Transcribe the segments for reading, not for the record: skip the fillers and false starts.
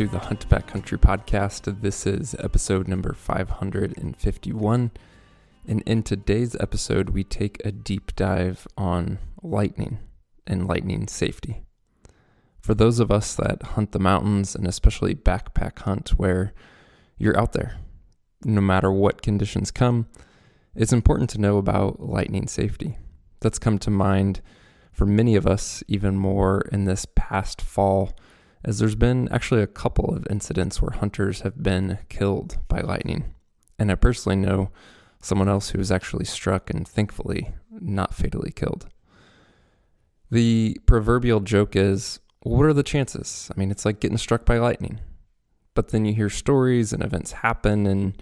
to the Hunt Backcountry podcast. This is episode number 551. And in today's episode, we take a deep dive on lightning and lightning safety. For those of us that hunt the mountains and especially backpack hunt where you're out there, no matter what conditions come, it's important to know about lightning safety. That's come to mind for many of us even more in this past fall, as there's been actually a couple of incidents where hunters have been killed by lightning. And I personally know someone else who was actually struck and thankfully not fatally killed. The proverbial joke is, what are the chances? I mean, it's like getting struck by lightning. But then you hear stories and events happen and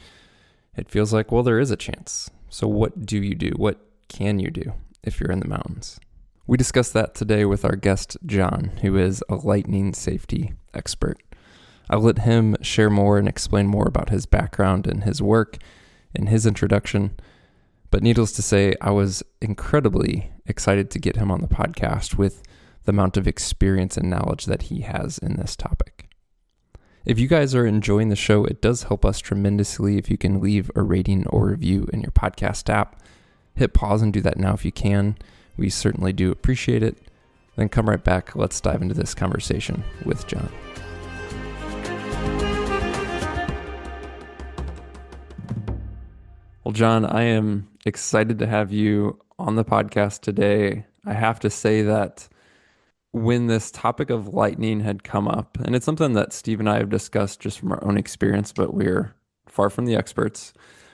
it feels like, well, there is a chance. So what do you do? What can you do if you're in the mountains? We discussed that today with our guest, John, who is a lightning safety expert. I'll let him share more and explain more about his background and his work in his introduction. But needless to say, I was incredibly excited to get him on the podcast with the amount of experience and knowledge that he has in this topic. If you guys are enjoying the show, it does help us tremendously if you can leave a rating or review in your podcast app. Hit pause and do that now if you can. We certainly do appreciate it. Then come right back. Let's dive into this conversation with John. Well, John, I am excited to have you on the podcast today. I have to say that when this topic of lightning had come up, and it's something that Steve and I have discussed just from our own experience, but we're far from the experts.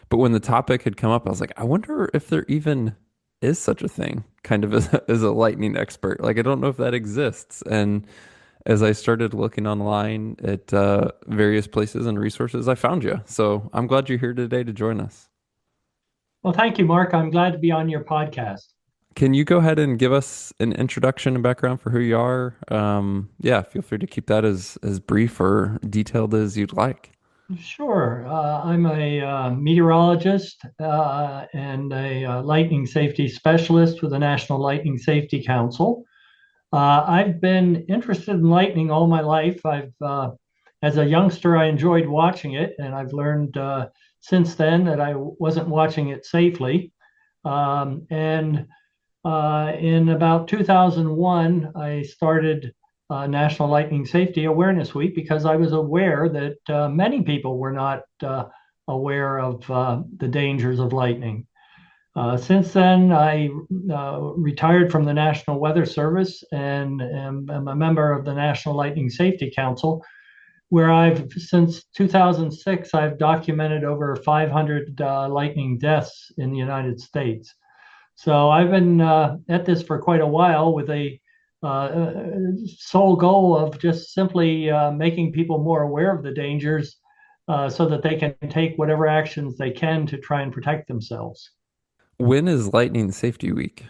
But when the topic had come up, I was like, I wonder if there even is such a thing, kind of as a lightning expert. Like, I don't know if that exists. And as I started looking online at various places and resources, I found you. So I'm glad you're here today to join us. Well, thank you, Mark. I'm glad to be on your podcast. Can you go ahead and give us an introduction and background for who you are? Feel free to keep that as brief or detailed as you'd like. Sure. I'm a meteorologist and a lightning safety specialist with the National Lightning Safety Council. I've been interested in lightning all my life. As a youngster, I enjoyed watching it, and I've learned since then that I wasn't watching it safely. And In about 2001, I started National Lightning Safety Awareness Week because I was aware that many people were not aware of the dangers of lightning. Since then, I retired from the National Weather Service and am a member of the National Lightning Safety Council, where since 2006, I've documented over 500 lightning deaths in the United States. So I've been at this for quite a while with a sole goal of just simply making people more aware of the dangers so that they can take whatever actions they can to try and protect themselves. When is Lightning Safety Week?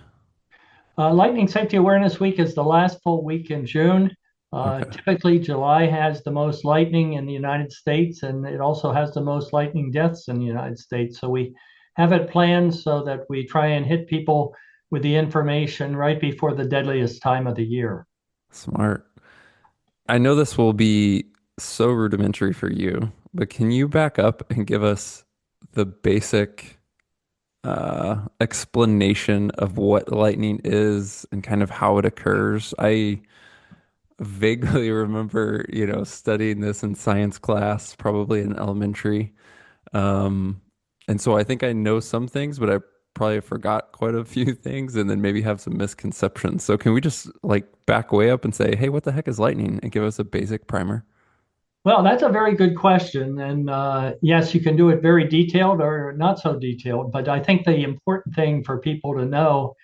Lightning Safety Awareness Week is the last full week in June. Okay. Typically, July has the most lightning in the United States, and it also has the most lightning deaths in the United States. So we have it planned so that we try and hit people with the information right before the deadliest time of the year. Smart. I know this will be so rudimentary for you, but can you back up and give us the basic explanation of what lightning is and kind of how it occurs? I vaguely remember, studying this in science class, probably in elementary. And so I think I know some things, but I probably forgot quite a few things and then maybe have some misconceptions. So can we just like back way up and say, hey, what the heck is lightning? And give us a basic primer? Well, that's a very good question. And yes, you can do it very detailed or not so detailed. But I think the important thing for people to know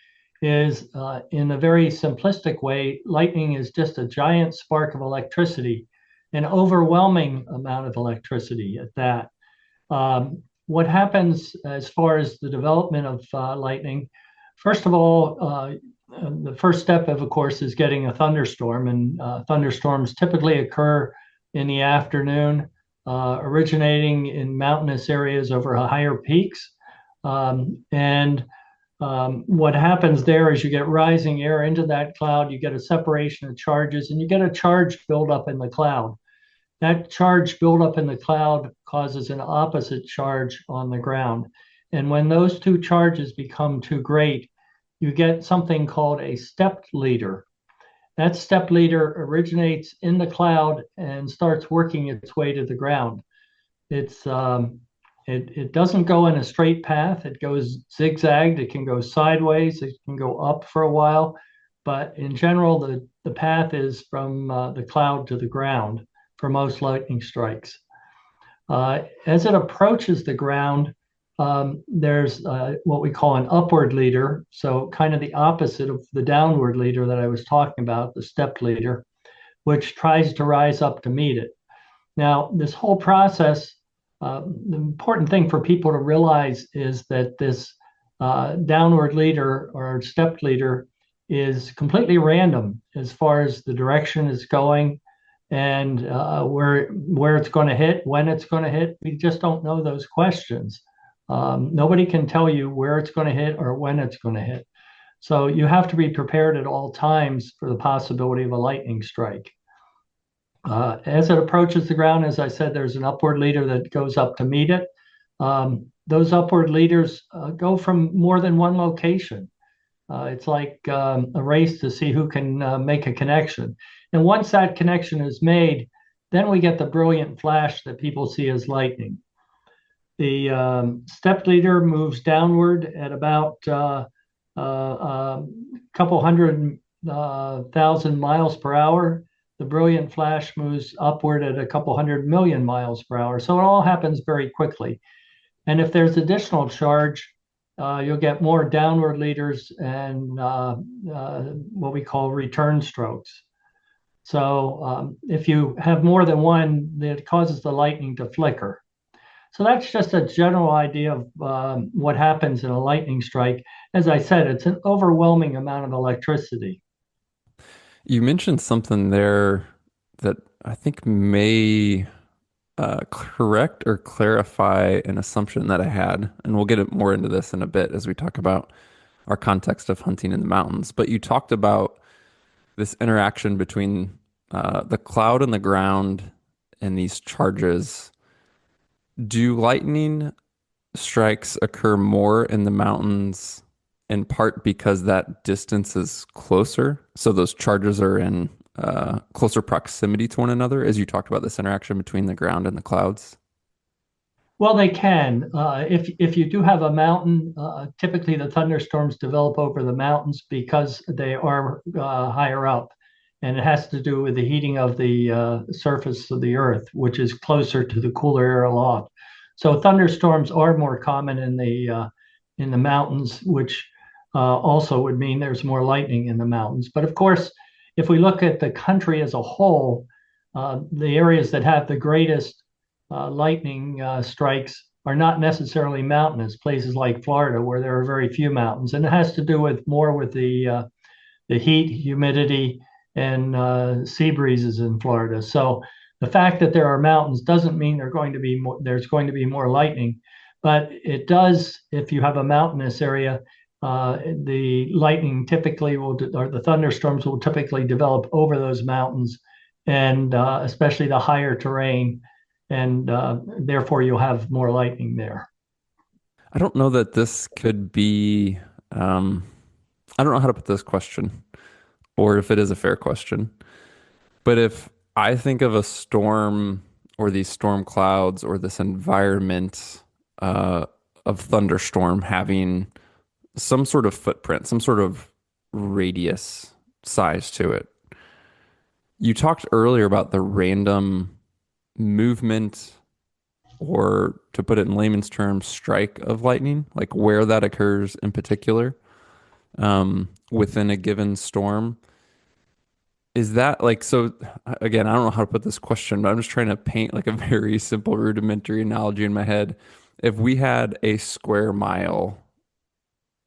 is in a very simplistic way, lightning is just a giant spark of electricity, an overwhelming amount of electricity at that. What happens as far as the development of lightning? First of all, the first step, of course, is getting a thunderstorm, and thunderstorms typically occur in the afternoon, originating in mountainous areas over higher peaks. And What happens there is you get rising air into that cloud, you get a separation of charges, and you get a charge buildup in the cloud. That charge buildup in the cloud causes an opposite charge on the ground. And when those two charges become too great, you get something called a stepped leader. That stepped leader originates in the cloud and starts working its way to the ground. It's it doesn't go in a straight path. It goes zigzagged. It can go sideways. It can go up for a while, but in general, the path is from the cloud to the ground for most lightning strikes. As it approaches the ground, there's what we call an upward leader. So kind of the opposite of the downward leader that I was talking about, the stepped leader, which tries to rise up to meet it. Now, this whole process, the important thing for people to realize is that this downward leader or stepped leader is completely random as far as the direction it's going and where it's going to hit, when it's going to hit. We just don't know those questions. Nobody can tell you where it's going to hit or when it's going to hit. So you have to be prepared at all times for the possibility of a lightning strike. As it approaches the ground, as I said, there's an upward leader that goes up to meet it. Those upward leaders go from more than one location. It's like a race to see who can make a connection. And once that connection is made, then we get the brilliant flash that people see as lightning. The step leader moves downward at about a couple hundred thousand miles per hour. The brilliant flash moves upward at a couple 100 million miles per hour. So it all happens very quickly. And if there's additional charge, you'll get more downward leaders and what we call return strokes. So if you have more than one, it causes the lightning to flicker. So that's just a general idea of what happens in a lightning strike. As I said, it's an overwhelming amount of electricity. You mentioned something there that I think may correct or clarify an assumption that I had, and we'll get more into this in a bit as we talk about our context of hunting in the mountains. But you talked about this interaction between the cloud and the ground and these charges. Do lightning strikes occur more in the mountains in part because that distance is closer? So those charges are in closer proximity to one another, as you talked about this interaction between the ground and the clouds? Well, they can. If you do have a mountain, typically the thunderstorms develop over the mountains because they are higher up, and it has to do with the heating of the surface of the earth, which is closer to the cooler air aloft. So thunderstorms are more common in the mountains, which also would mean there's more lightning in the mountains. But of course, if we look at the country as a whole, the areas that have the greatest lightning strikes are not necessarily mountainous, places like Florida, where there are very few mountains. And it has to do with more with the heat, humidity, and sea breezes in Florida. So the fact that there are mountains doesn't mean there's going to be more lightning, but it does if you have a mountainous area. The lightning typically or the thunderstorms will typically develop over those mountains, and especially the higher terrain, and therefore you'll have more lightning there. I don't know that this could be, I don't know how to put this question or if it is a fair question. But if I think of a storm or these storm clouds or this environment of thunderstorm having some sort of footprint, some sort of radius size to it. You talked earlier about the random movement, or to put it in layman's terms, strike of lightning, like where that occurs in particular within a given storm. Is that like, so again, I don't know how to put this question, but I'm just trying to paint like a very simple rudimentary analogy in my head. If we had a square mile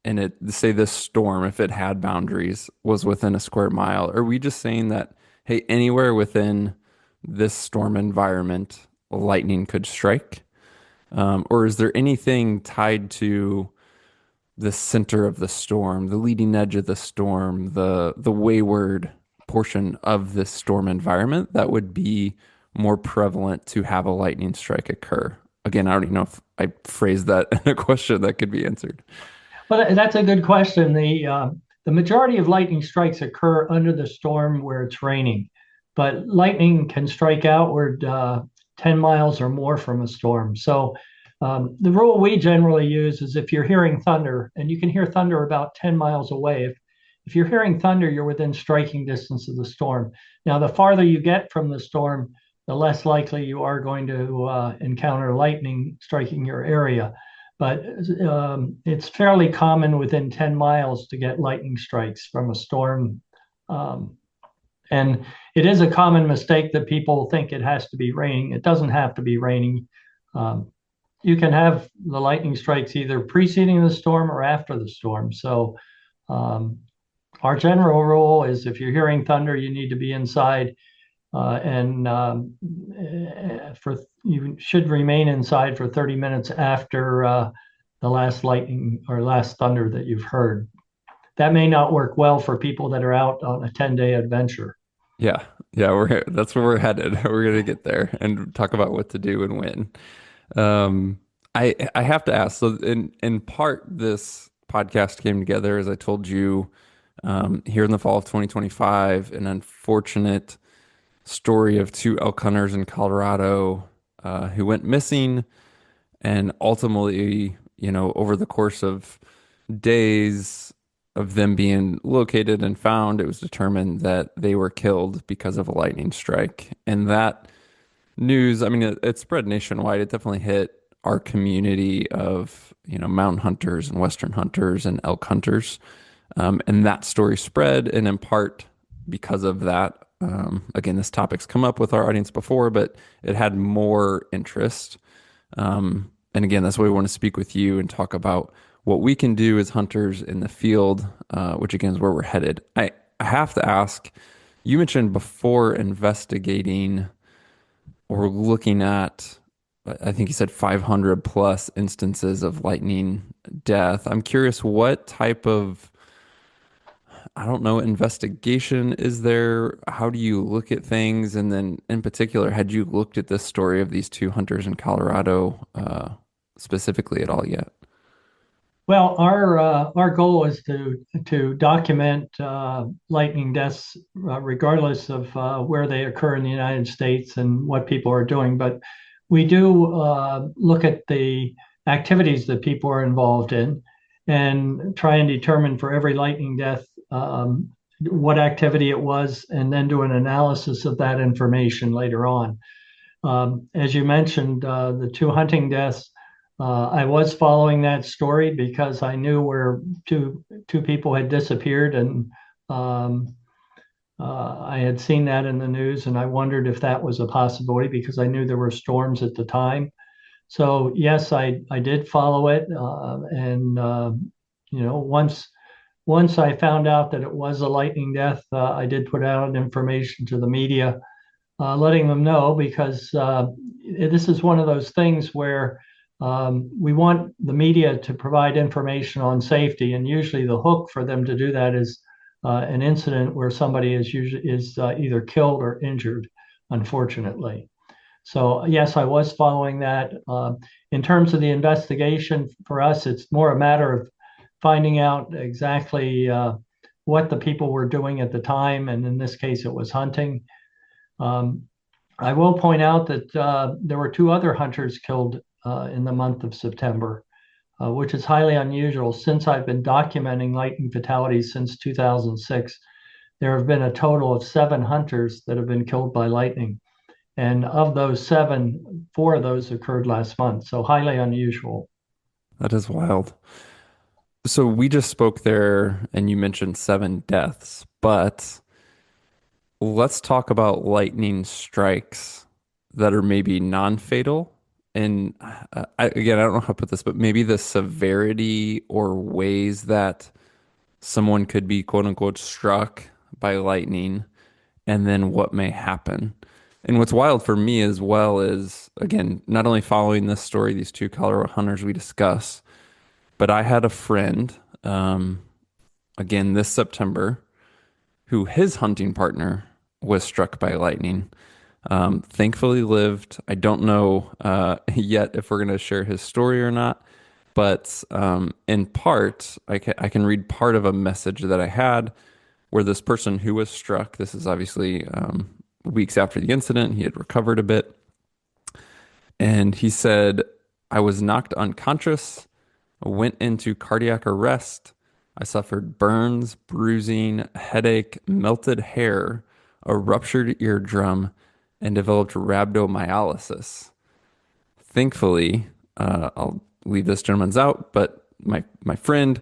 and it, say this storm, if it had boundaries, was within a square mile, are we just saying that, hey, anywhere within this storm environment, lightning could strike? Or is there anything tied to the center of the storm, the leading edge of the storm, the wayward portion of this storm environment that would be more prevalent to have a lightning strike occur? Again, I don't even know if I phrased that in a question that could be answered. Well, that's a good question. The majority of lightning strikes occur under the storm where it's raining, but lightning can strike outward 10 miles or more from a storm. So the rule we generally use is if you're hearing thunder, and you can hear thunder about 10 miles away. If you're hearing thunder, you're within striking distance of the storm. Now, the farther you get from the storm, the less likely you are going to encounter lightning striking your area. But it's fairly common within 10 miles to get lightning strikes from a storm. Um, and it is a common mistake that people think it has to be raining. It doesn't have to be raining. Um, you can have the lightning strikes either preceding the storm or after the storm. So um, our general rule is if you're hearing thunder, you need to be inside and for you should remain inside for 30 minutes after the last lightning or last thunder that you've heard. That may not work well for people that are out on a 10-day adventure. Yeah. Yeah, that's where we're headed. We're gonna get there and talk about what to do and when. I have to ask, so in part this podcast came together, as I told you, here in the fall of 2025, an unfortunate story of two elk hunters in Colorado who went missing, and ultimately, over the course of days of them being located and found, it was determined that they were killed because of a lightning strike. And that news, I mean, it spread nationwide. It definitely hit our community of, mountain hunters and Western hunters and elk hunters. And that story spread, and in part because of that, again, this topic's come up with our audience before, but it had more interest. And again, that's why we want to speak with you and talk about what we can do as hunters in the field, which again is where we're headed. I have to ask, you mentioned before investigating or looking at, I think you said 500 plus instances of lightning death. I'm curious what type of, I don't know, investigation is there? How do you look at things? And then in particular, had you looked at this story of these two hunters in Colorado specifically at all yet? Well, our goal is to document lightning deaths regardless of where they occur in the United States and what people are doing. But we do look at the activities that people are involved in and try and determine for every lightning death what activity it was, and then do an analysis of that information later on. As you mentioned, the two hunting deaths. I was following that story because I knew where two people had disappeared, and um, I had seen that in the news, and I wondered if that was a possibility because I knew there were storms at the time. So yes, I did follow it, and once I found out that it was a lightning death, I did put out information to the media, letting them know because this is one of those things where we want the media to provide information on safety, and usually the hook for them to do that is an incident where somebody is either killed or injured, unfortunately. So yes, I was following that. In terms of the investigation, for us, it's more a matter of finding out exactly what the people were doing at the time, and in this case, it was hunting. Um, I will point out that there were two other hunters killed in the month of September, which is highly unusual. Since I've been documenting lightning fatalities since 2006, there have been a total of 7 hunters that have been killed by lightning. And of those 7, 4 of those occurred last month. So highly unusual. That is wild. So we just spoke there and you mentioned 7 deaths, but let's talk about lightning strikes that are maybe non-fatal. And again, I don't know how to put this, but maybe the severity or ways that someone could be quote unquote struck by lightning and then what may happen. And what's wild for me as well is, again, not only following this story, these two Colorado hunters we discuss, but I had a friend, again, this September, who his hunting partner was struck by lightning. Thankfully lived. I don't know yet if we're going to share his story or not, but in part, I can read part of a message that I had where this person who was struck, this is obviously weeks after the incident, he had recovered a bit, and he said, I was knocked unconscious, went into cardiac arrest. I suffered burns, bruising, headache, melted hair, a ruptured eardrum, and developed rhabdomyolysis. Thankfully, I'll leave this gentleman's out, but my friend,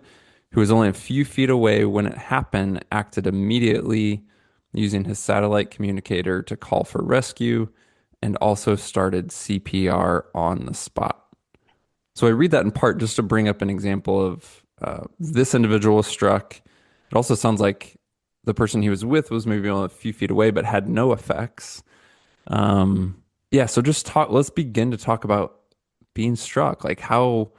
who was only a few feet away when it happened, acted immediately using his satellite communicator to call for rescue and also started CPR on the spot. So I read that in part just to bring up an example of this individual was struck. It also sounds like the person he was with was maybe only a few feet away, but had no effects. Yeah, so just talk. Let's begin to talk about being struck. Like how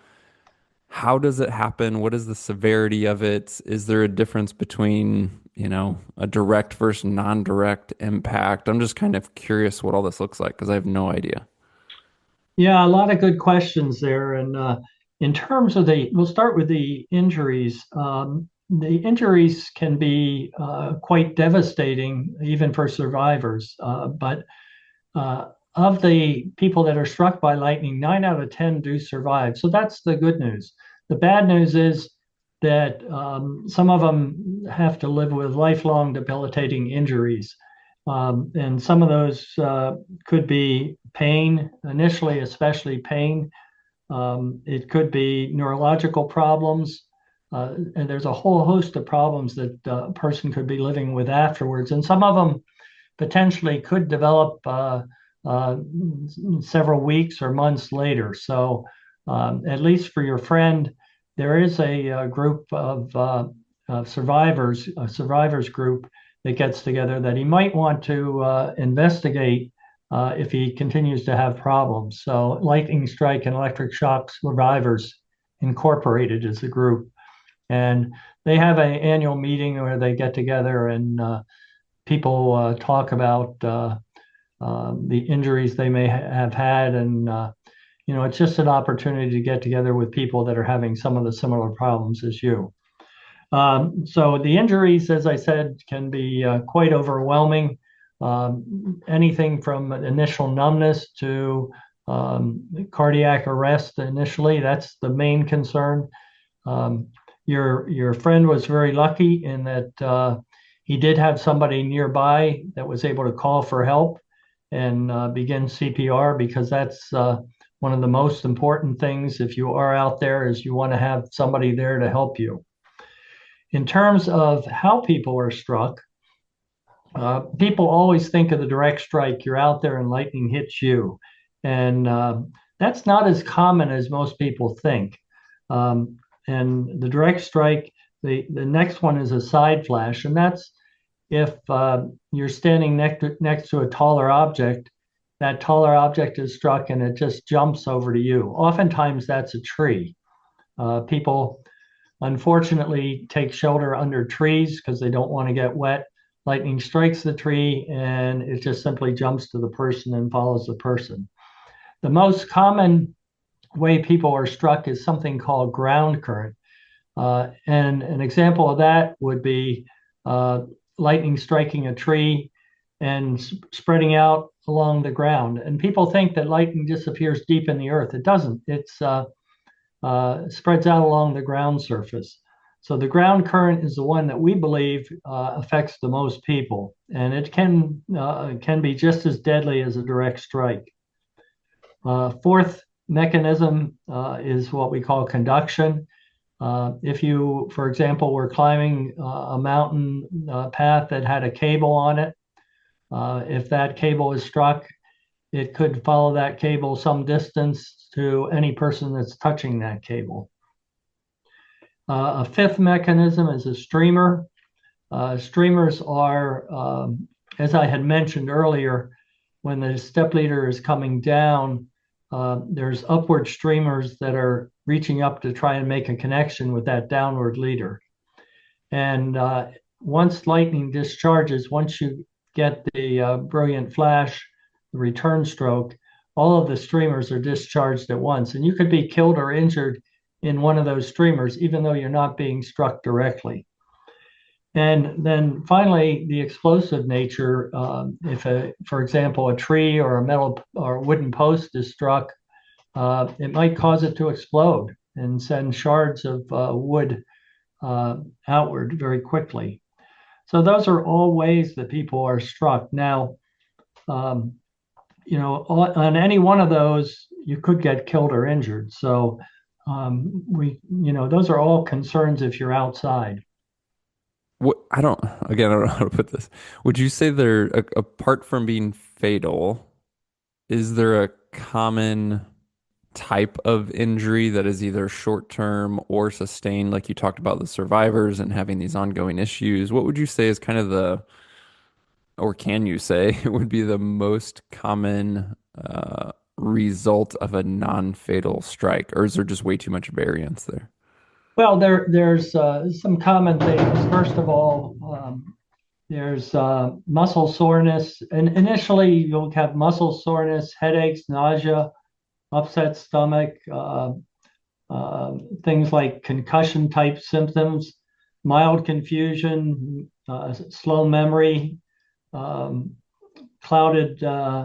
does it happen? What is the severity of it? Is there a difference between, a direct versus non-direct impact? I'm just kind of curious what all this looks like because I have no idea. Yeah, a lot of good questions there. And in terms of we'll start with the injuries. The injuries can be quite devastating, even for survivors. But of the people that are struck by lightning, 9 out of 10 do survive. So that's the good news. The bad news is that some of them have to live with lifelong debilitating injuries. And some of those could be pain, initially, especially pain. It could be neurological problems. And there's a whole host of problems that a person could be living with afterwards. And some of them potentially could develop uh, several weeks or months later. So, at least for your friend, there is a group of survivors, a survivors group that gets together that he might want to investigate if he continues to have problems. So, Lightning Strike and Electric Shock Survivors Incorporated is a group. And they have an annual meeting where they get together and people talk about the injuries they may have had, and it's just an opportunity to get together with people that are having some of the similar problems as you. So the injuries, as I said, can be quite overwhelming. Anything from initial numbness to cardiac arrest initially, that's the main concern. Um, your friend was very lucky in that he did have somebody nearby that was able to call for help and begin CPR, because that's one of the most important things if you are out there, is you want to have somebody there to help you. In terms of how people are struck, people always think of the direct strike. You're out there and lightning hits you. And that's not as common as most people think. Um, and the direct strike, the next one is a side flash. And that's if you're standing next to a taller object, that taller object is struck and it just jumps over to you. Oftentimes that's a tree. People unfortunately take shelter under trees because they don't want to get wet. Lightning strikes the tree and it just simply jumps to the person and follows the person. The most common way people are struck is something called ground current. And an example of that would be lightning striking a tree and spreading out along the ground. And people think that lightning disappears deep in the earth. It doesn't. It's spreads out along the ground surface. So the ground current is the one that we believe affects the most people, and it can be just as deadly as a direct strike. Fourth mechanism is what we call conduction. If you, for example, were climbing a mountain path that had a cable on it, if that cable is struck, it could follow that cable some distance to any person that's touching that cable. A fifth mechanism is a streamer. Streamers are, as I had mentioned earlier, when the step leader is coming down, there's upward streamers that are reaching up to try and make a connection with that downward leader. And once lightning discharges, once you get the brilliant flash, return stroke, all of the streamers are discharged at once. And you could be killed or injured in one of those streamers, even though you're not being struck directly. And then finally, the explosive nature. If, for example, a tree or a metal or wooden post is struck, it might cause it to explode and send shards of wood outward very quickly. So those are all ways that people are struck. Now, um, on any one of those, you could get killed or injured. So those are all concerns if you're outside. What I don't know how to put this. Would you say apart from being fatal, is there a common type of injury that is either short term or sustained, like you talked about the survivors and having these ongoing issues? What would you say is kind of or can you say would be the most common result of a non-fatal strike, or is there just way too much variance there? Well, there's some common things. First of all, there's muscle soreness, and initially you'll have muscle soreness, headaches, nausea, upset stomach, things like concussion type symptoms, mild confusion, slow memory, um, clouded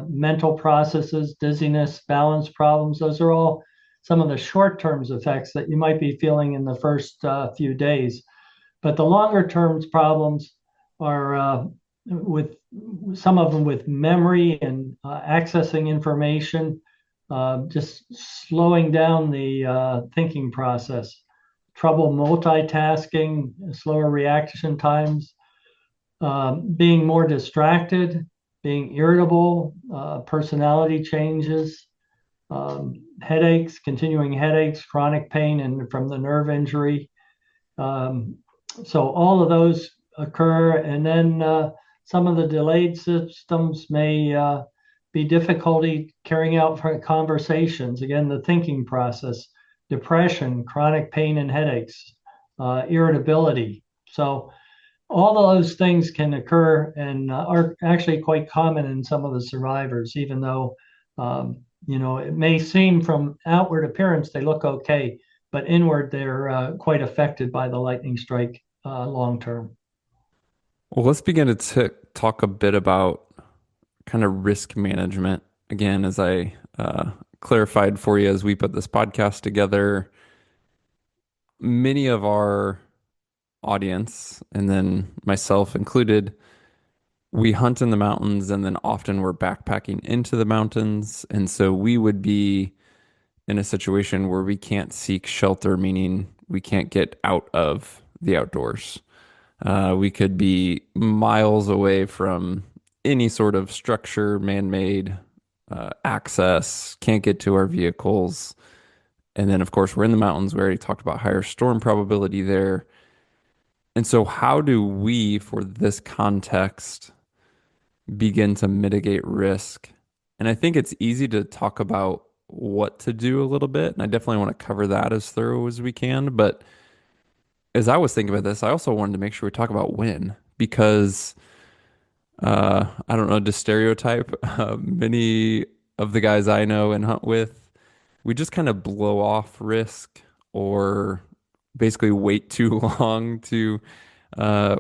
mental processes, dizziness, balance problems. Those are all some of the short term effects that you might be feeling in the first few days. But the longer term problems are with some of them with memory and accessing information, just slowing down the thinking process, trouble multitasking, slower reaction times, being more distracted, being irritable, personality changes, headaches, continuing headaches, chronic pain, and from the nerve injury. Um, so all of those occur, and then some of the delayed systems may be difficulty carrying out conversations. Again, the thinking process, depression, chronic pain and headaches, irritability. So all of those things can occur and are actually quite common in some of the survivors, even though it may seem from outward appearance they look okay, but inward they're quite affected by the lightning strike long term. Well, let's begin to talk a bit about kind of risk management. Again, as I clarified for you as we put this podcast together, many of our audience, and then myself included, we hunt in the mountains and then often we're backpacking into the mountains. And so we would be in a situation where we can't seek shelter, meaning we can't get out of the outdoors. We could be miles away from any sort of structure, man made access, can't get to our vehicles. And then, of course, we're in the mountains. We already talked about higher storm probability there. And so, how do we, for this context, begin to mitigate risk? And I think it's easy to talk about what to do a little bit. And I definitely want to cover that as thorough as we can. But as I was thinking about this, I also wanted to make sure we talk about when, because I don't know, to stereotype, many of the guys I know and hunt with, we just kind of blow off risk or basically wait too long to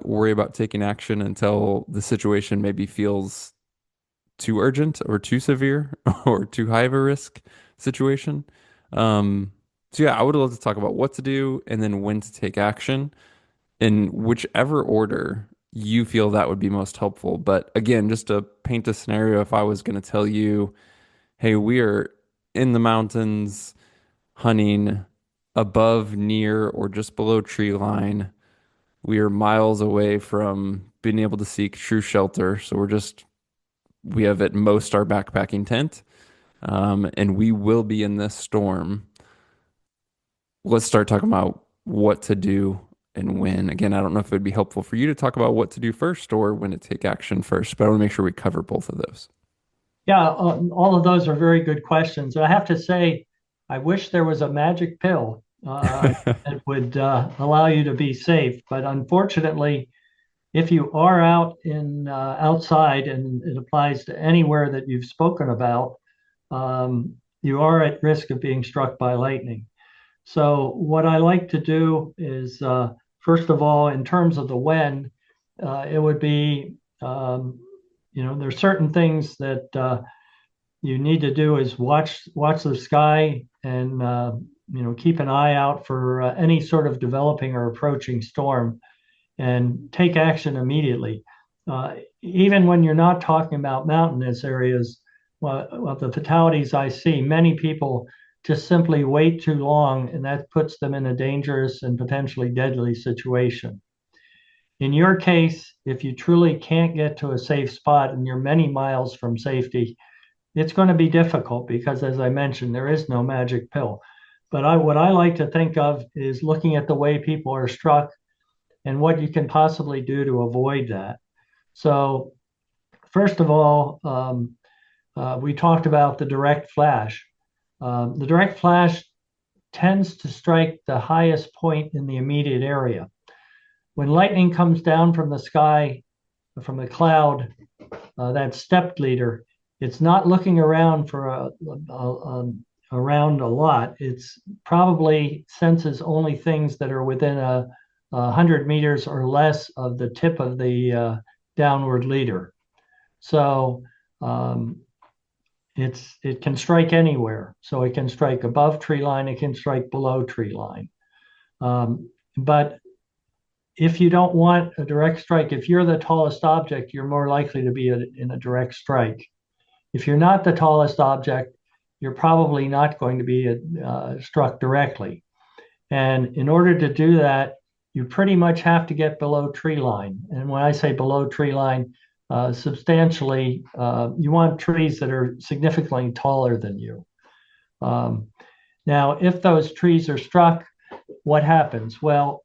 worry about taking action until the situation maybe feels too urgent or too severe or too high of a risk situation. So yeah, I would love to talk about what to do and then when to take action in whichever order you feel that would be most helpful. But again, just to paint a scenario, if I was going to tell you, hey, we are in the mountains hunting above, near, or just below tree line. We are miles away from being able to seek true shelter. So we have at most our backpacking tent, and we will be in this storm. Let's start talking about what to do and when. Again, I don't know if it would be helpful for you to talk about what to do first or when to take action first, but I want to make sure we cover both of those. Yeah, all of those are very good questions. I have to say, I wish there was a magic pill that would allow you to be safe, but unfortunately, If you are out in outside, and it applies to anywhere that you've spoken about, you are at risk of being struck by lightning. So what I like to do is, first of all, in terms of the when, it would be, there's certain things that you need to do is watch the sky, and keep an eye out for any sort of developing or approaching storm, and take action immediately. Even when you're not talking about mountainous areas, well, the fatalities I see, many people just simply wait too long, and that puts them in a dangerous and potentially deadly situation. In your case, if you truly can't get to a safe spot and you're many miles from safety, it's going to be difficult because, as I mentioned, there is no magic pill. But what I like to think of is looking at the way people are struck and what you can possibly do to avoid that. So, first of all, we talked about the direct flash. The direct flash tends to strike the highest point in the immediate area. When lightning comes down from the sky, from the cloud, that stepped leader, it's not looking around for around a lot. It's probably senses only things that are within 100 meters or less of the tip of the downward leader. So it can strike anywhere. So it can strike above tree line, it can strike below tree line. But if you don't want a direct strike, if you're the tallest object, you're more likely to be in a direct strike. If you're not the tallest object, you're probably not going to be struck directly. And in order to do that, you pretty much have to get below tree line. And when I say below tree line, substantially, you want trees that are significantly taller than you. Now, if those trees are struck, what happens? Well,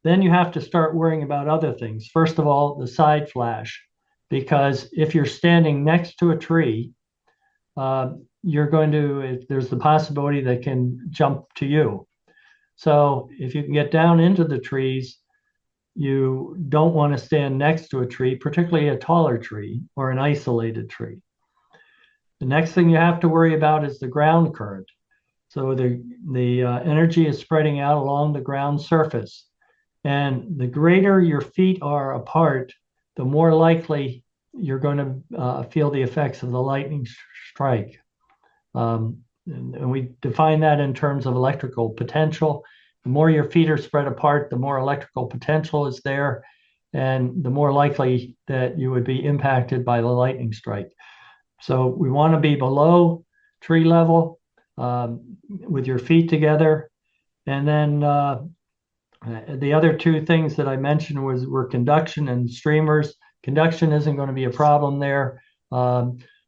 then you have to start worrying about other things. First of all, the side flash, because if you're standing next to a tree, there's the possibility that can jump to you. So if you can get down into the trees, you don't want to stand next to a tree, particularly a taller tree or an isolated tree. The next thing you have to worry about is the ground current. So the energy is spreading out along the ground surface. And the greater your feet are apart, the more likely you're going to feel the effects of the lightning strike. And we define that in terms of electrical potential. The more your feet are spread apart, the more electrical potential is there, and the more likely that you would be impacted by the lightning strike. So we want to be below tree level with your feet together. And then the other two things that I mentioned were conduction and streamers. Conduction isn't going to be a problem there.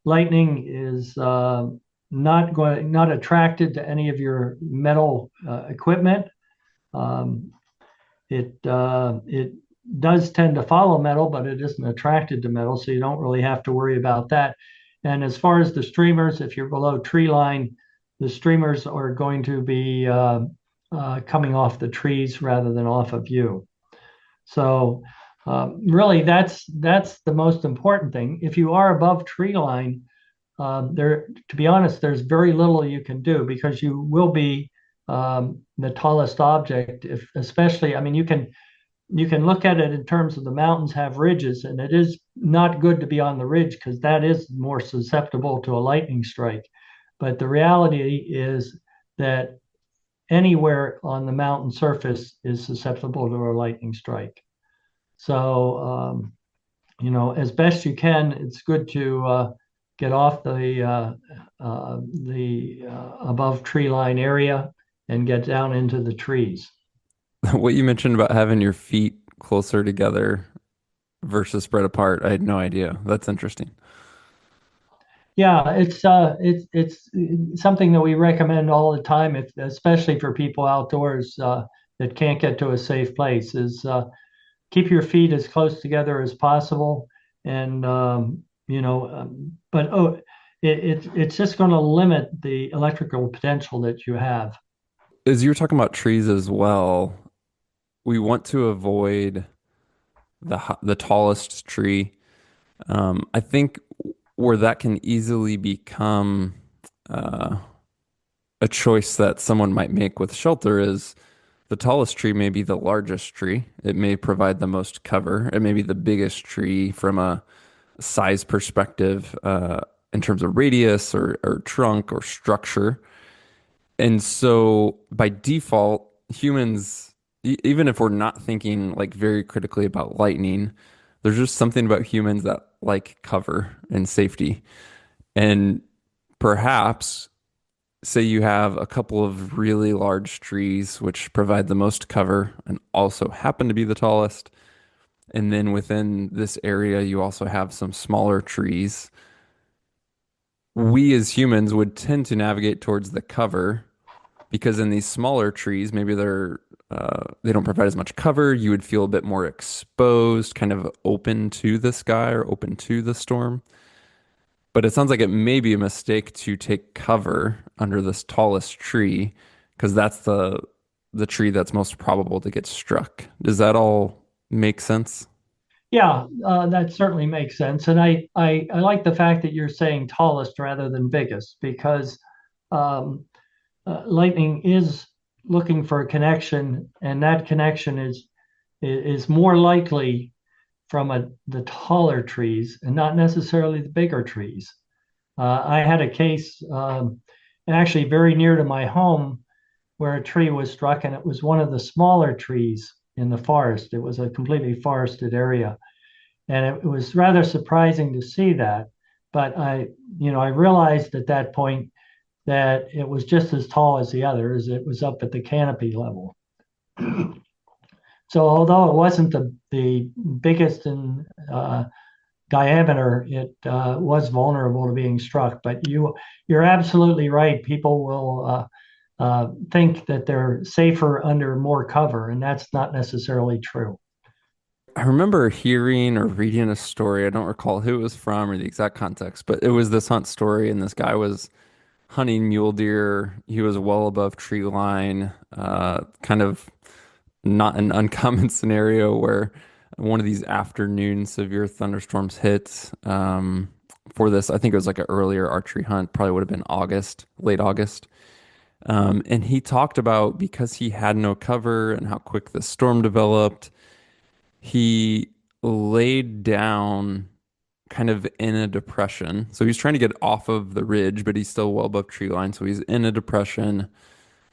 Lightning is not attracted to any of your metal equipment. It does tend to follow metal, but it isn't attracted to metal, so you don't really have to worry about that. And as far as the streamers, if you're below tree line, the streamers are going to be coming off the trees rather than off of you. So really, that's the most important thing. If you are above tree line, to be honest, there's very little you can do because you will be the tallest object. If especially, I mean, you can look at it in terms of the mountains have ridges, and it is not good to be on the ridge because that is more susceptible to a lightning strike. But the reality is that anywhere on the mountain surface is susceptible to a lightning strike. So, as best you can, it's good to get off the above tree line area and get down into the trees. What you mentioned about having your feet closer together versus spread apart, I had no idea. That's interesting. Yeah, it's something that we recommend all the time, especially for people outdoors that can't get to a safe place. Is keep your feet as close together as possible, and but it's just going to limit the electrical potential that you have. As you were talking about trees as well, we want to avoid the tallest tree. I think where that can easily become uh, a choice that someone might make with shelter is the tallest tree may be the largest tree. It may provide the most cover. It may be the biggest tree from a size perspective, in terms of radius or trunk or structure. And so by default, humans, even if we're not thinking like very critically about lightning, there's just something about humans that like cover and safety. And perhaps, say you have a couple of really large trees which provide the most cover and also happen to be the tallest. And then within this area, you also have some smaller trees. We as humans would tend to navigate towards the cover because in these smaller trees, maybe they don't provide as much cover. You would feel a bit more exposed, kind of open to the sky or open to the storm. But it sounds like it may be a mistake to take cover under this tallest tree because that's the tree that's most probable to get struck. Does that all make sense? Yeah, that certainly makes sense. And I like the fact that you're saying tallest rather than biggest because um, lightning is looking for a connection, and that connection is more likely from the taller trees and not necessarily the bigger trees. I had a case actually very near to my home where a tree was struck, and it was one of the smaller trees in the forest. It was a completely forested area, and it was rather surprising to see that. But I realized at that point that it was just as tall as the others. It was up at the canopy level. So although it wasn't the biggest in diameter, it was vulnerable to being struck. But you're absolutely right. People will think that they're safer under more cover, and that's not necessarily true. I remember hearing or reading a story. I don't recall who it was from or the exact context, but it was this hunt story, and this guy was hunting mule deer. He was well above tree line, kind of not an uncommon scenario where one of these afternoon severe thunderstorms hit. For this, I think it was like an earlier archery hunt, probably would have been August, late August. And he talked about because he had no cover and how quick the storm developed, he laid down kind of in a depression. So he's trying to get off of the ridge, but he's still well above tree line. So he's in a depression,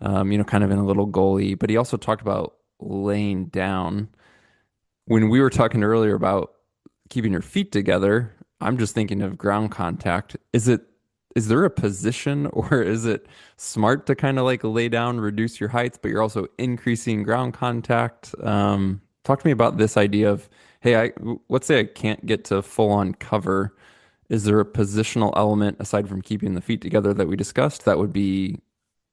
kind of in a little gully. But he also talked about laying down. When we were talking earlier about keeping your feet together, I'm just thinking of ground contact. Is there a position or is it smart to kind of like lay down, reduce your height, but you're also increasing ground contact? Talk to me about this idea of, hey, let's say I can't get to full on cover. Is there a positional element aside from keeping the feet together that we discussed that would be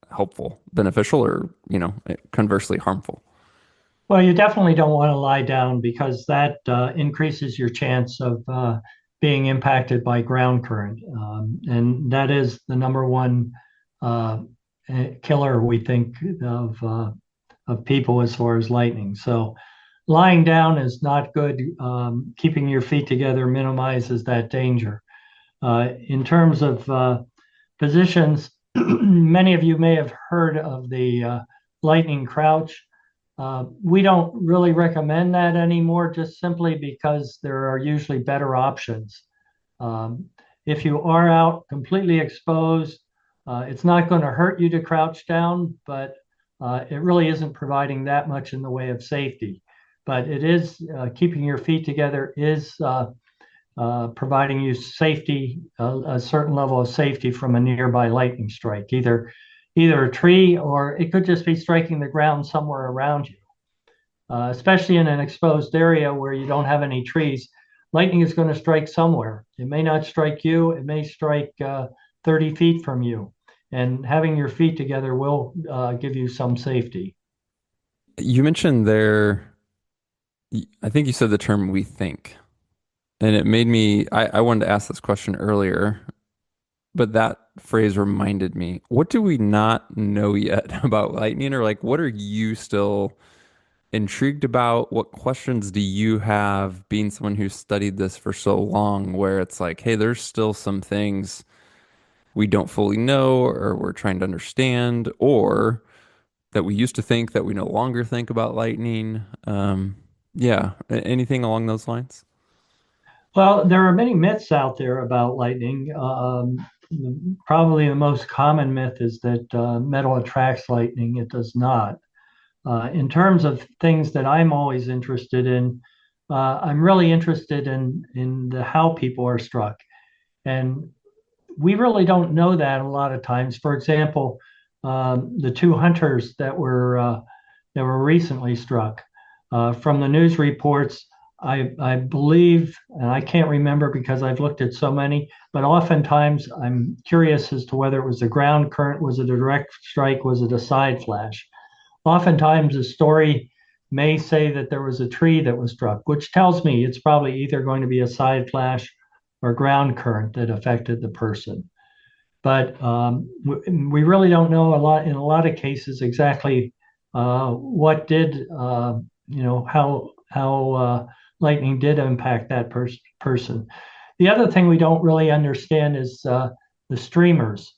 helpful, beneficial, or, conversely harmful? Well, you definitely don't want to lie down because that increases your chance of being impacted by ground current. And that is the number one uh, killer, we think, of people as far as lightning. So lying down is not good. Keeping your feet together minimizes that danger. In terms of positions, many of you may have heard of the lightning crouch. We don't really recommend that anymore, just simply because there are usually better options. Um, if you are out completely exposed, it's not going to hurt you to crouch down, but it really isn't providing that much in the way of safety. But it is keeping your feet together is providing you safety, a certain level of safety from a nearby lightning strike, either a tree or it could just be striking the ground somewhere around you. Especially in an exposed area where you don't have any trees, lightning is going to strike somewhere. It may not strike you, it may strike 30 feet from you. And having your feet together will give you some safety. You mentioned there, I think you said the term we think, and it made me, I wanted to ask this question earlier, but that phrase reminded me, what do we not know yet about lightning? Or like, what are you still intrigued about. What questions do you have, being someone who's studied this for so long, where it's like, hey, there's still some things we don't fully know or we're trying to understand, or that we used to think that we no longer think about lightning. Yeah, anything along those lines? Well, there are many myths out there about lightning. Probably the most common myth is that metal attracts lightning. It does not. In terms of things that I'm always interested in, I'm really interested in how people are struck, and we really don't know that a lot of times. For example, the two hunters that were recently struck, from the news reports, I believe, and I can't remember because I've looked at so many, but oftentimes I'm curious as to whether it was a ground current, was it a direct strike, was it a side flash? Oftentimes, the story may say that there was a tree that was struck, which tells me it's probably either going to be a side flash or ground current that affected the person. But we really don't know a lot in a lot of cases exactly what did how lightning did impact that person. The other thing we don't really understand is the streamers.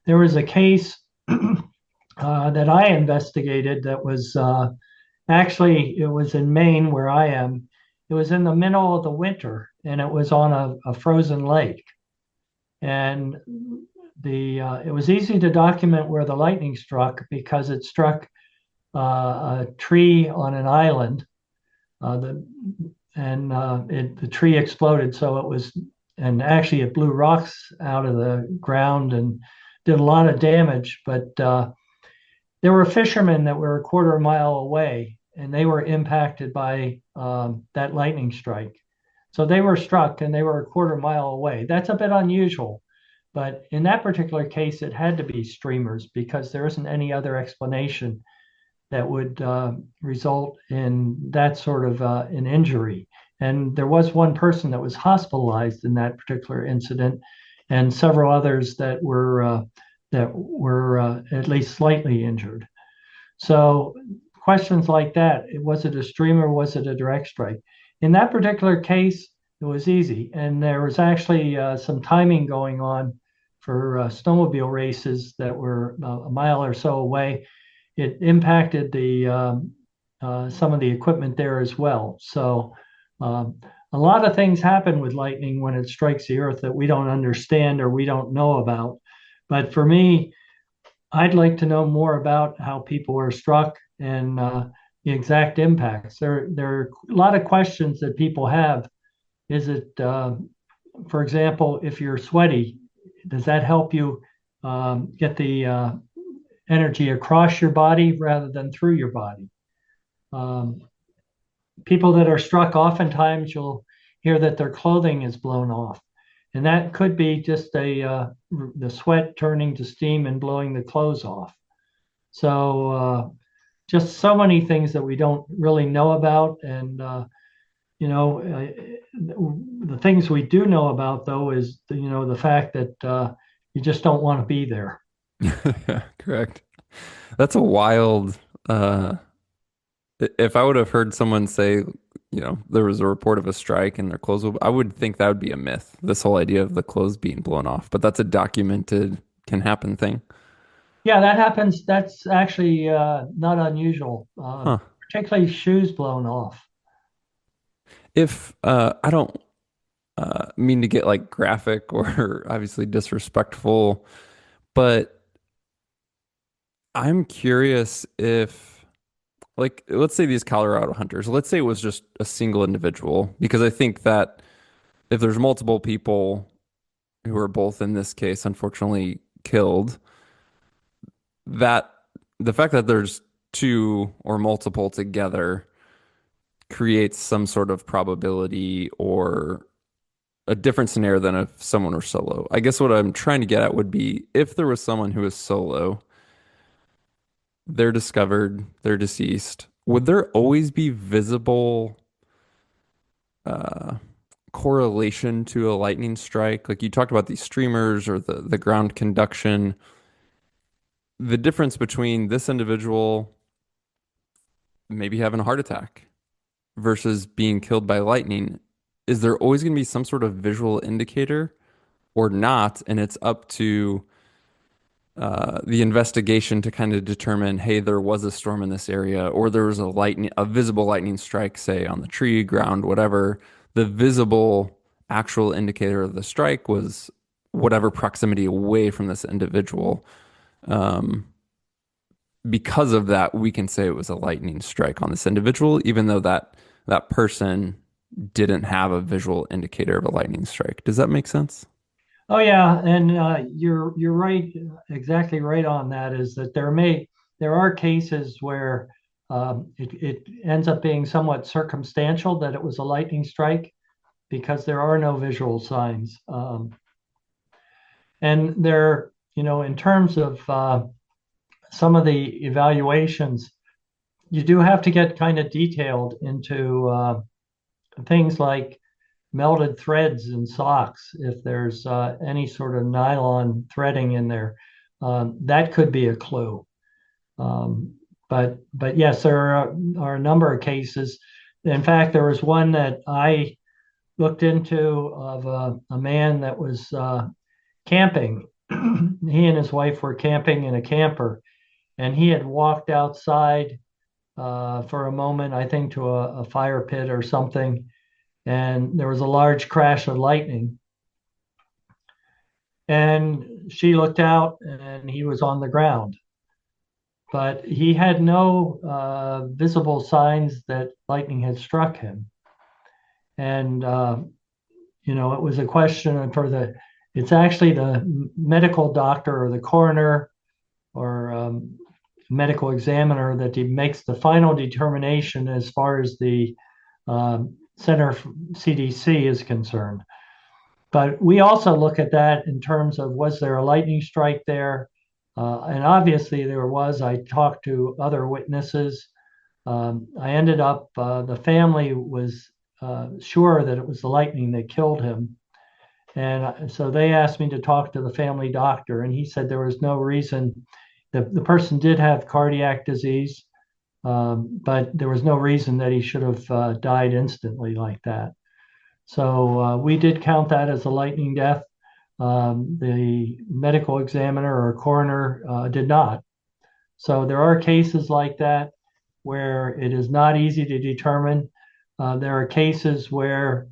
There was a case that I investigated that was actually it was in Maine where I am. It was in the middle of the winter and it was on a frozen lake. And the it was easy to document where the lightning struck because it struck a tree on an island. The and the tree exploded, so it was, and actually it blew rocks out of the ground and did a lot of damage. But there were fishermen that were a quarter mile away, and they were impacted by that lightning strike. So they were struck, and they were a quarter mile away. That's a bit unusual, but in that particular case, it had to be streamers because there isn't any other explanation that would result in that sort of an injury. And there was one person that was hospitalized in that particular incident, and several others that were at least slightly injured. So questions like that, was it a streamer? Was it a direct strike? In that particular case, it was easy. And there was actually some timing going on for snowmobile races that were a mile or so away. It impacted the some of the equipment there as well. So a lot of things happen with lightning when it strikes the earth that we don't understand or we don't know about. But for me, I'd like to know more about how people are struck and the exact impacts. There are a lot of questions that people have. Is it, for example, if you're sweaty, does that help you get the energy across your body rather than through your body? Um, People that are struck, oftentimes you'll hear that their clothing is blown off. And that could be just the sweat turning to steam and blowing the clothes off. So just so many things that we don't really know about. And, the things we do know about, though, is, the fact that you just don't want to be there. Correct. That's a wild. If I would have heard someone say, there was a report of a strike and their clothes, I would think that would be a myth. This whole idea of the clothes being blown off, but that's a documented can happen thing. Yeah, that happens. That's actually not unusual, Huh. particularly shoes blown off. If I don't mean to get like graphic or obviously disrespectful, but I'm curious if, like, let's say these Colorado hunters, let's say it was just a single individual, because I think that if there's multiple people who are both in this case, unfortunately killed, that the fact that there's two or multiple together creates some sort of probability or a different scenario than if someone were solo. I guess what I'm trying to get at would be if there was someone who was solo, they're discovered, they're deceased, would there always be visible uh, correlation to a lightning strike? Like you talked about these streamers or the ground conduction. The difference between this individual maybe having a heart attack versus being killed by lightning, is there always going to be some sort of visual indicator or not? And it's up to the investigation to kind of determine, hey, there was a storm in this area, or there was a visible lightning strike, say on the tree, ground, whatever. The visible actual indicator of the strike was whatever proximity away from this individual. Um, because of that, we can say it was a lightning strike on this individual, even though that person didn't have a visual indicator of a lightning strike. Does that make sense? Oh yeah, and you're right, exactly right on that. Is that there are cases where it ends up being somewhat circumstantial that it was a lightning strike because there are no visual signs. And there, in terms of some of the evaluations, you do have to get kind of detailed into things like melted threads in socks. If there's any sort of nylon threading in there, that could be a clue. Um, but yes, there are a number of cases. In fact, there was one that I looked into of a man that was camping. He and his wife were camping in a camper, and he had walked outside for a moment, I think, to a fire pit or something, and there was a large crash of lightning. And she looked out, and he was on the ground, but he had no visible signs that lightning had struck him. And it was a question for it's actually the medical doctor or the coroner or medical examiner that makes the final determination as far as the center CDC is concerned. But we also look at that in terms of, was there a lightning strike there? And obviously there was. I talked to other witnesses. I ended up, the family was sure that it was the lightning that killed him. And so they asked me to talk to the family doctor, and he said there was no reason. The person did have cardiac disease, but there was no reason that he should have died instantly like that. So we did count that as a lightning death. The medical examiner or coroner did not. So there are cases like that where it is not easy to determine. There are cases where,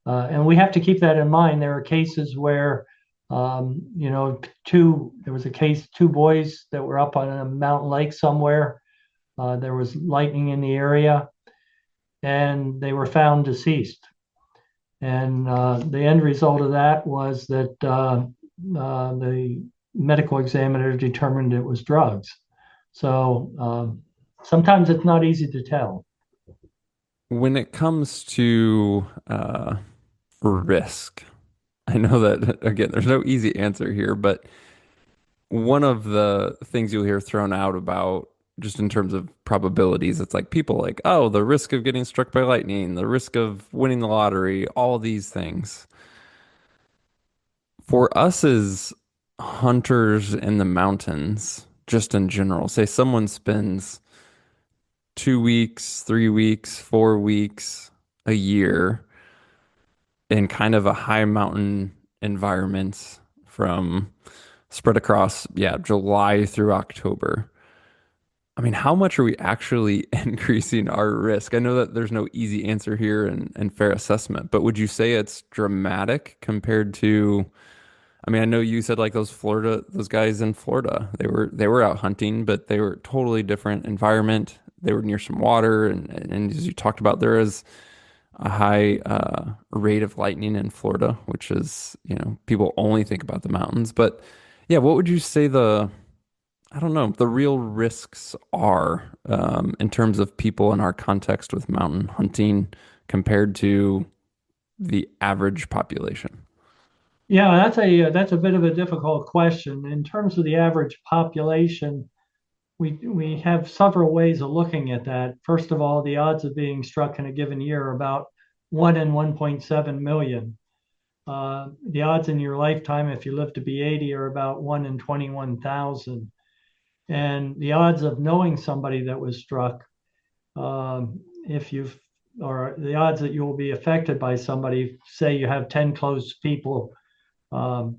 and we have to keep that in mind, there are cases where, there was a case, two boys that were up on a mountain lake somewhere. There was lightning in the area, and they were found deceased. And the end result of that was that the medical examiner determined it was drugs. So sometimes it's not easy to tell. When it comes to risk, I know that again, there's no easy answer here, but one of the things you'll hear thrown out about just in terms of probabilities, it's like people like, oh, the risk of getting struck by lightning, the risk of winning the lottery, all these things. For us as hunters in the mountains, just in general, say someone spends 2 weeks, 3 weeks, 4 weeks, a year in kind of a high mountain environment from spread across, yeah, July through October. I mean, how much are we actually increasing our risk? I know that there's no easy answer here and fair assessment, but would you say it's dramatic compared to, I mean, I know you said like those guys in Florida, they were out hunting, but they were totally different environment. They were near some water, and as you talked about, there is a high rate of lightning in Florida, which is, people only think about the mountains. But yeah, what would you say I don't know, the real risks are in terms of people in our context with mountain hunting compared to the average population? Yeah, that's a bit of a difficult question. In terms of the average population, we have several ways of looking at that. First of all, the odds of being struck in a given year are about 1 in 1.7 million. The odds in your lifetime, if you live to be 80, are about 1 in 21,000. And the odds of knowing somebody that was struck if you've or the odds that you will be affected by somebody, say you have 10 close people, um,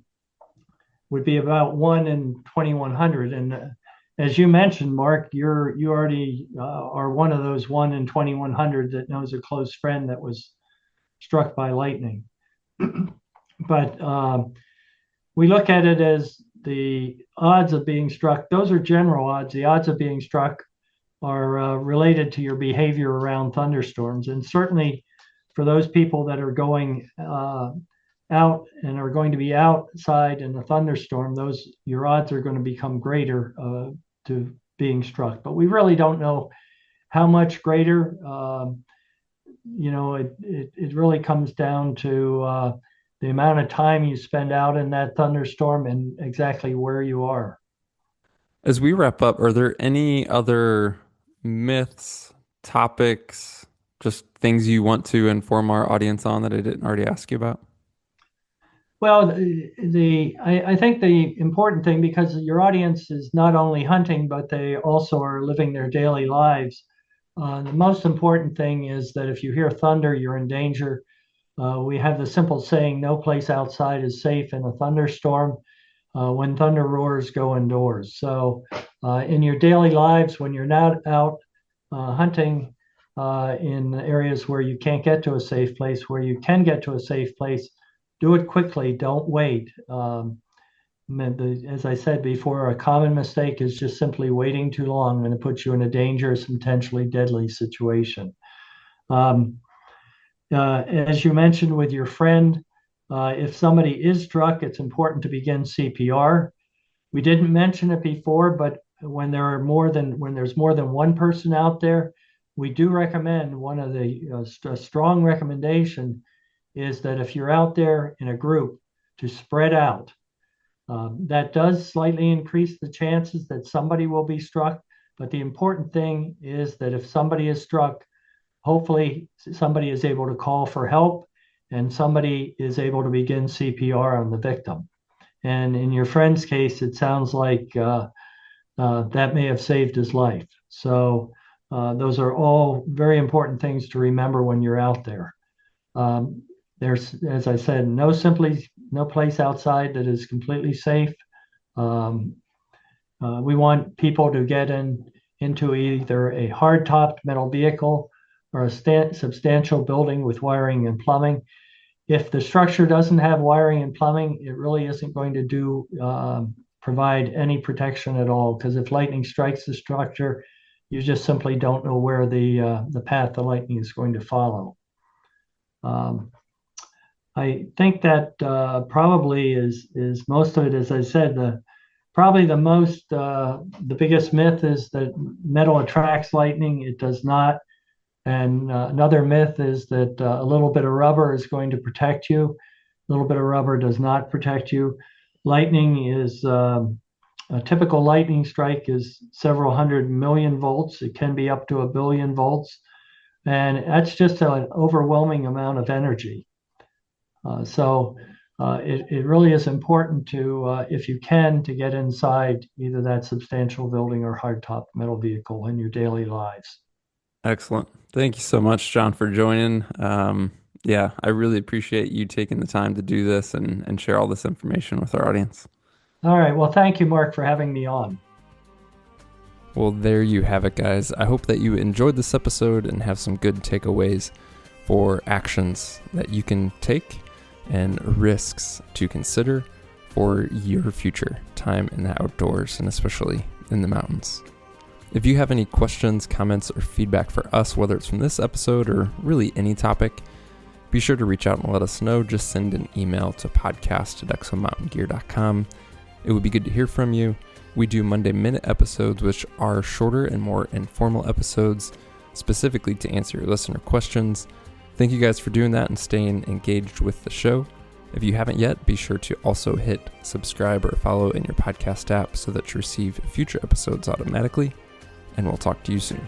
would be about 1 in 2,100. And as you mentioned, Mark, you already are one of those 1 in 2,100 that knows a close friend that was struck by lightning. But we look at it as the odds of being struck. Those are general odds. The odds of being struck are related to your behavior around thunderstorms. And certainly for those people that are going out and are going to be outside in a thunderstorm, your odds are going to become greater to being struck. But we really don't know how much greater. It really comes down to the amount of time you spend out in that thunderstorm and exactly where you are. As we wrap up, are there any other myths, topics, just things you want to inform our audience on that I didn't already ask you about? Well, I think the important thing, because your audience is not only hunting, but they also are living their daily lives. The most important thing is that if you hear thunder, you're in danger. We have the simple saying, no place outside is safe in a thunderstorm. When thunder roars, go indoors. So in your daily lives, when you're not out hunting in areas where you can't get to a safe place, where you can get to a safe place, do it quickly. Don't wait. As I said before, a common mistake is just simply waiting too long, and it puts you in a dangerous and potentially deadly situation. As you mentioned with your friend, if somebody is struck, it's important to begin CPR. We didn't mention it before, but when there's more than one person out there, we do recommend one of the strong recommendation is that if you're out there in a group, to spread out. That does slightly increase the chances that somebody will be struck, but the important thing is that if somebody is struck, hopefully somebody is able to call for help and somebody is able to begin CPR on the victim. And in your friend's case, it sounds like that may have saved his life. So those are all very important things to remember when you're out there. There's, as I said, no place outside that is completely safe. We want people to get into either a hard-topped metal vehicle or a substantial building with wiring and plumbing. If the structure doesn't have wiring and plumbing, it really isn't going to provide any protection at all, because if lightning strikes the structure, you just simply don't know where the path the lightning is going to follow. I think that probably is most of it. As I said, the biggest myth is that metal attracts lightning. It does not. And another myth is that a little bit of rubber is going to protect you. A little bit of rubber does not protect you. Lightning is a typical lightning strike is several 100 million volts. It can be up to 1 billion volts. And that's just an overwhelming amount of energy. So it really is important to, if you can, to get inside either that substantial building or hardtop metal vehicle in your daily lives. Excellent. Thank you so much, John, for joining. Yeah, I really appreciate you taking the time to do this and share all this information with our audience. All right. Well, thank you, Mark, for having me on. Well, there you have it, guys. I hope that you enjoyed this episode and have some good takeaways for actions that you can take and risks to consider for your future time in the outdoors and especially in the mountains. If you have any questions, comments, or feedback for us, whether it's from this episode or really any topic, be sure to reach out and let us know. Just send an email to podcast@exomountaingear.com. It would be good to hear from you. We do Monday Minute episodes, which are shorter and more informal episodes, specifically to answer your listener questions. Thank you guys for doing that and staying engaged with the show. If you haven't yet, be sure to also hit subscribe or follow in your podcast app so that you receive future episodes automatically. And we'll talk to you soon.